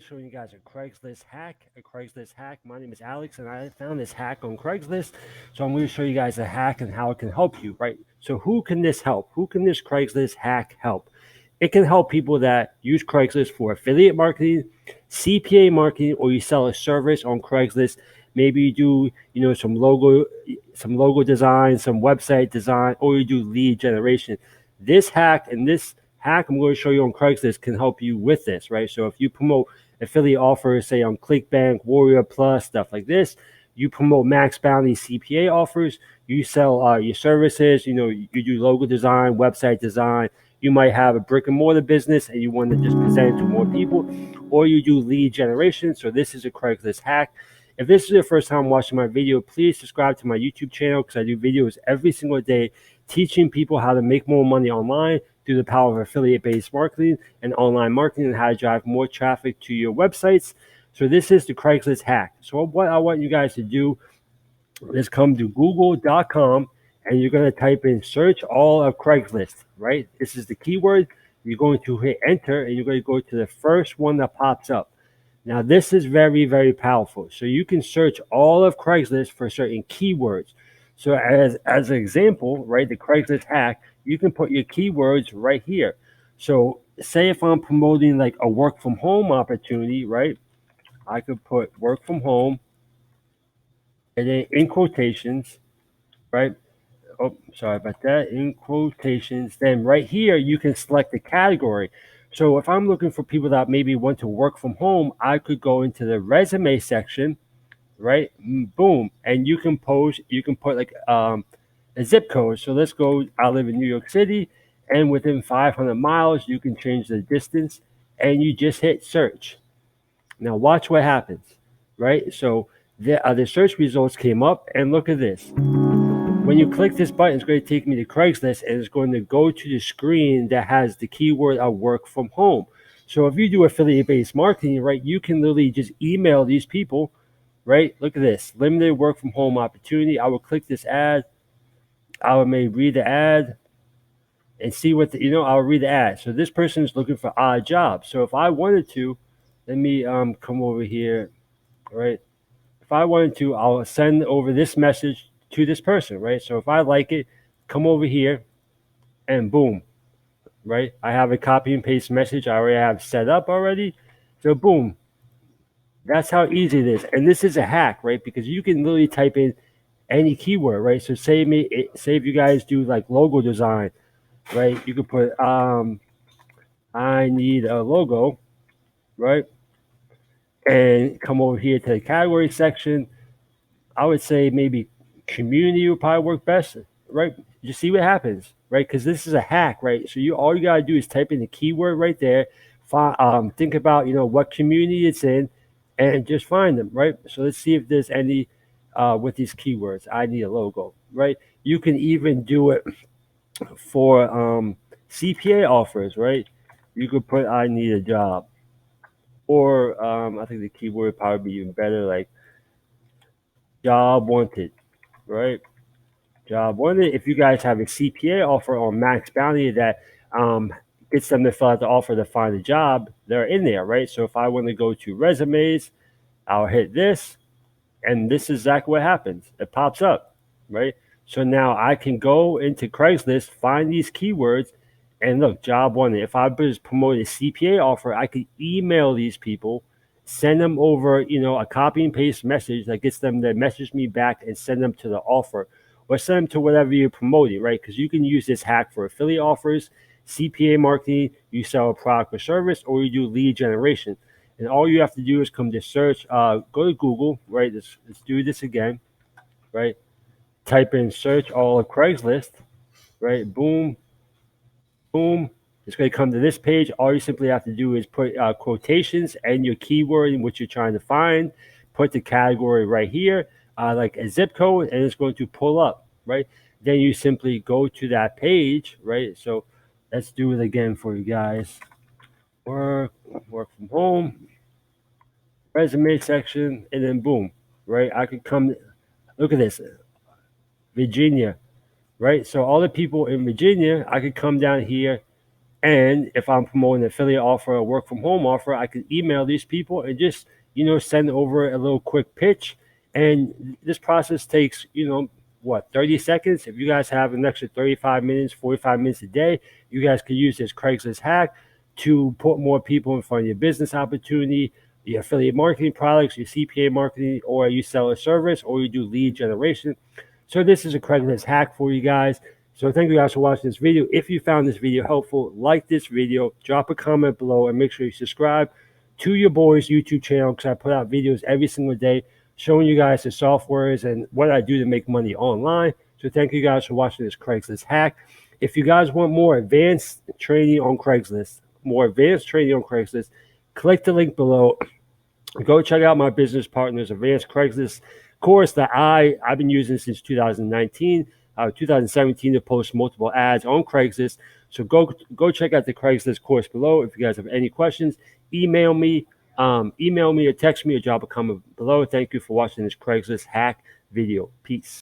showing you guys a Craigslist hack. A Craigslist hack. My name is Alex, and I found this hack on Craigslist. So I'm going to show you guys a hack and how it can help you. Right. So who can this help? Who can this Craigslist hack help? It can help people that use Craigslist for affiliate marketing, CPA marketing, or you sell a service on Craigslist. Maybe you do, some logo design, some website design, or you do lead generation. This hack I'm going to show you on Craigslist can help you with this, right? So if you promote affiliate offers, say on ClickBank, Warrior Plus, stuff like this, you promote max bounty CPA offers, you sell your services, you do logo design, website design, you might have a brick and mortar business and you want to just present it to more people, or you do lead generation. So this is a Craigslist hack. If this is your first time watching my video, please subscribe to my YouTube channel because I do videos every single day teaching people how to make more money online through the power of affiliate-based marketing and online marketing and how to drive more traffic to your websites. So this is the Craigslist hack. So what I want you guys to do is come to google.com and you're going to type in search all of Craigslist, right? This is the keyword. You're going to hit enter and you're going to go to the first one that pops up. Now, this is very, very powerful. So you can search all of Craigslist for certain keywords. So as an example, right, the Craigslist hack, you can put your keywords right here. So say if I'm promoting like a work from home opportunity, right, I could put work from home and then in quotations, right? Oh, sorry about that. In quotations. Then right here, you can select the category. So if I'm looking for people that maybe want to work from home, I could go into the resume section, right? Boom. And you can put like a zip code. So let's go, I live in New York City, and within 500 miles, you can change the distance and you just hit search. Now watch what happens, right? So the search results came up, and look at this. When you click this button, it's going to take me to Craigslist and it's going to go to the screen that has the keyword of work from home. So if you do affiliate based marketing, right, you can literally just email these people, right? Look at this limited work from home opportunity. I will click this ad. I will maybe read the ad and see what I'll read the ad. So this person is looking for odd jobs. So if I wanted to, let me come over here, right? If I wanted to, I'll send over this message to this person, right? So if I like it, come over here and boom, right? I have a copy and paste message I already have set up already. So boom, that's how easy it is. And this is a hack, right? Because you can literally type in any keyword, right? So say if you guys do like logo design, right? You could put I need a logo, right? And come over here to the category section. I would say maybe community would probably work best, right? You see what happens, right? Because this is a hack, right? So all you gotta do is type in the keyword right there. Think about what community it's in, and just find them, right? So let's see if there's any with these keywords. I need a logo, right? You can even do it for CPA offers, right? You could put I need a job, or I think the keyword would probably be even better, like job wanted, right? Job wanted. If you guys have a CPA offer on Max Bounty that gets them to fill out the offer to find a job, they're in there, right? So if I want to go to resumes, I'll hit this, and this is exactly what happens. It pops up, right? So now I can go into Craigslist, find these keywords, and look, job wanted. If I was promoting a CPA offer, I could email these people, send them over, a copy and paste message that gets them to message me back and send them to the offer or send them to whatever you're promoting, right? Because you can use this hack for affiliate offers, CPA marketing, you sell a product or service, or you do lead generation. And all you have to do is come to search, go to Google, right? Let's do this again, right? Type in search all of Craigslist, right? Boom, boom. It's going to come to this page. All you simply have to do is put quotations and your keyword in which you're trying to find. Put the category right here, like a zip code, and it's going to pull up, right? Then you simply go to that page, right? So let's do it again for you guys. Work from home, resume section, and then boom, right? I could come, look at this, Virginia, right? So all the people in Virginia, I could come down here And if I'm promoting an affiliate offer or work from home offer, I can email these people and just, send over a little quick pitch. And this process takes, 30 seconds. If you guys have an extra 35 minutes, 45 minutes a day, you guys can use this Craigslist hack to put more people in front of your business opportunity, your affiliate marketing products, your CPA marketing, or you sell a service, or you do lead generation. So this is a Craigslist hack for you guys. So thank you guys for watching this video. If you found this video helpful, like this video, drop a comment below, and make sure you subscribe to your boy's YouTube channel, because I put out videos every single day showing you guys the softwares and what I do to make money online. So thank you guys for watching this Craigslist hack. If you guys want more advanced training on Craigslist, click the link below. Go check out my business partner's advanced Craigslist course that I've been using since 2019, 2017 to post multiple ads on Craigslist. So go check out the Craigslist course below. If you guys have any questions, email me or text me or drop a comment below. Thank you for watching this Craigslist hack video. Peace.